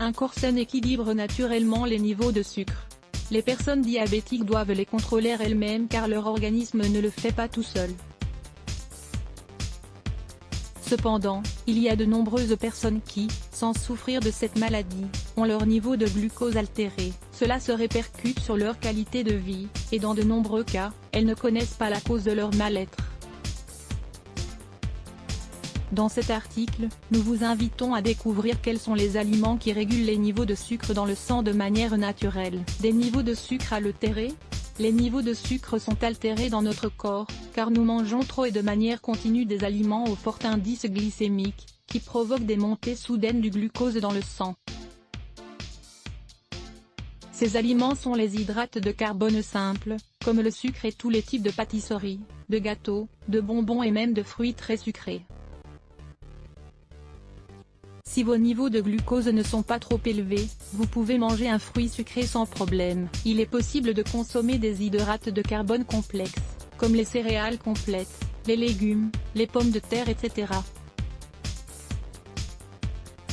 Un corps sain équilibre naturellement les niveaux de sucre. Les personnes diabétiques doivent les contrôler elles-mêmes car leur organisme ne le fait pas tout seul. Cependant, il y a de nombreuses personnes qui, sans souffrir de cette maladie, ont leur niveau de glucose altéré. Cela se répercute sur leur qualité de vie, et dans de nombreux cas, elles ne connaissent pas la cause de leur mal-être. Dans cet article, nous vous invitons à découvrir quels sont les aliments qui régulent les niveaux de sucre dans le sang de manière naturelle. Des niveaux de sucre altérés ? Les niveaux de sucre sont altérés dans notre corps, car nous mangeons trop et de manière continue des aliments au fort indice glycémique, qui provoquent des montées soudaines du glucose dans le sang. Ces aliments sont les hydrates de carbone simples, comme le sucre et tous les types de pâtisseries, de gâteaux, de bonbons et même de fruits très sucrés. Si vos niveaux de glucose ne sont pas trop élevés, vous pouvez manger un fruit sucré sans problème. Il est possible de consommer des hydrates de carbone complexes, comme les céréales complètes, les légumes, les pommes de terre etc.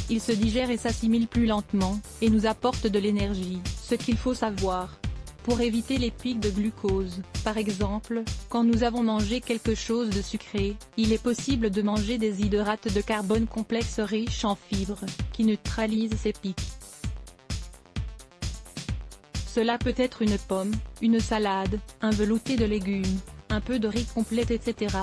Ils se digèrent et s'assimilent plus lentement, et nous apportent de l'énergie. Ce qu'il faut savoir. Pour éviter les pics de glucose, par exemple, quand nous avons mangé quelque chose de sucré, il est possible de manger des hydrates de carbone complexes riches en fibres, qui neutralisent ces pics. Cela peut être une pomme, une salade, un velouté de légumes, un peu de riz complet etc.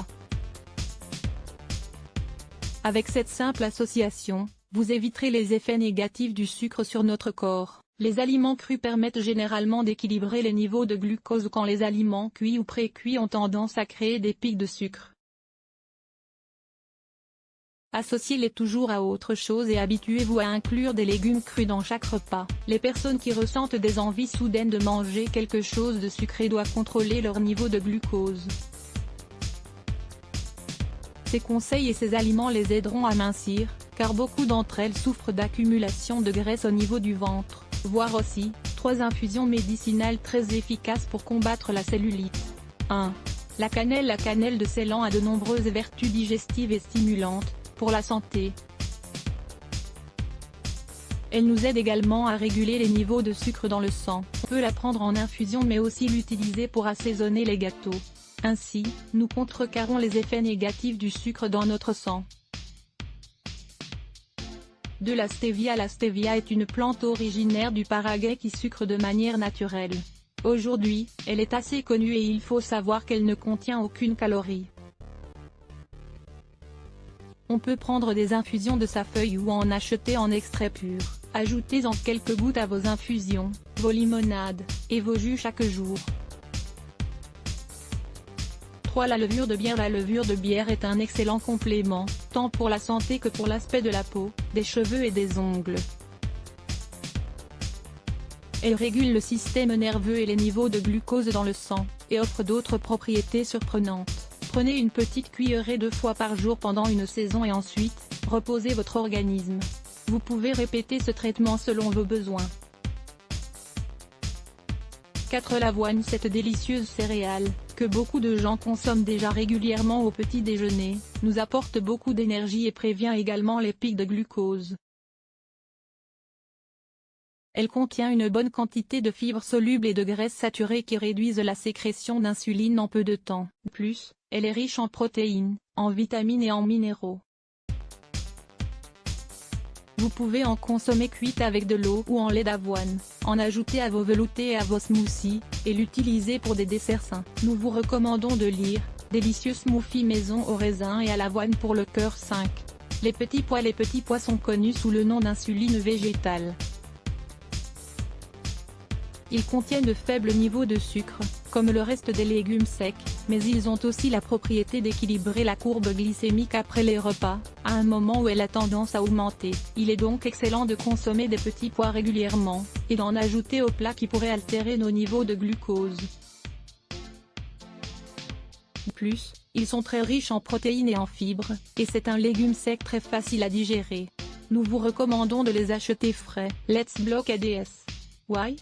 Avec cette simple association, vous éviterez les effets négatifs du sucre sur notre corps. Les aliments crus permettent généralement d'équilibrer les niveaux de glucose quand les aliments cuits ou pré-cuits ont tendance à créer des pics de sucre. Associez-les toujours à autre chose et habituez-vous à inclure des légumes crus dans chaque repas. Les personnes qui ressentent des envies soudaines de manger quelque chose de sucré doivent contrôler leur niveau de glucose. Ces conseils et ces aliments les aideront à mincir, car beaucoup d'entre elles souffrent d'accumulation de graisse au niveau du ventre. Voir aussi, 3 infusions médicinales très efficaces pour combattre la cellulite. 1. La cannelle de Ceylan a de nombreuses vertus digestives et stimulantes, pour la santé. Elle nous aide également à réguler les niveaux de sucre dans le sang. On peut la prendre en infusion mais aussi l'utiliser pour assaisonner les gâteaux. Ainsi, nous contrecarrons les effets négatifs du sucre dans notre sang. De la stevia. La stevia est une plante originaire du Paraguay qui sucre de manière naturelle. Aujourd'hui, elle est assez connue et il faut savoir qu'elle ne contient aucune calorie. On peut prendre des infusions de sa feuille ou en acheter en extrait pur. Ajoutez-en quelques gouttes à vos infusions, vos limonades, et vos jus chaque jour. 3. La levure de bière. La levure de bière est un excellent complément, tant pour la santé que pour l'aspect de la peau, des cheveux et des ongles. Elle régule le système nerveux et les niveaux de glucose dans le sang, et offre d'autres propriétés surprenantes. Prenez une petite cuillerée 2 fois par jour pendant une saison et ensuite, reposez votre organisme. Vous pouvez répéter ce traitement selon vos besoins. 4. L'avoine. Cette délicieuse céréale, que beaucoup de gens consomment déjà régulièrement au petit déjeuner, nous apporte beaucoup d'énergie et prévient également les pics de glucose. Elle contient une bonne quantité de fibres solubles et de graisses saturées qui réduisent la sécrétion d'insuline en peu de temps. De plus, elle est riche en protéines, en vitamines et en minéraux. Vous pouvez en consommer cuite avec de l'eau ou en lait d'avoine, en ajouter à vos veloutés et à vos smoothies, et l'utiliser pour des desserts sains. Nous vous recommandons de lire « Délicieux smoothie maison au raisin et à l'avoine pour le cœur 5 ». Les petits pois. Les petits pois sont connus sous le nom d'insuline végétale. Ils contiennent de faibles niveaux de sucre, comme le reste des légumes secs, mais ils ont aussi la propriété d'équilibrer la courbe glycémique après les repas, à un moment où elle a tendance à augmenter. Il est donc excellent de consommer des petits pois régulièrement, et d'en ajouter aux plats qui pourraient altérer nos niveaux de glucose. De plus, ils sont très riches en protéines et en fibres, et c'est un légume sec très facile à digérer. Nous vous recommandons de les acheter frais. Let's block ADS. Why?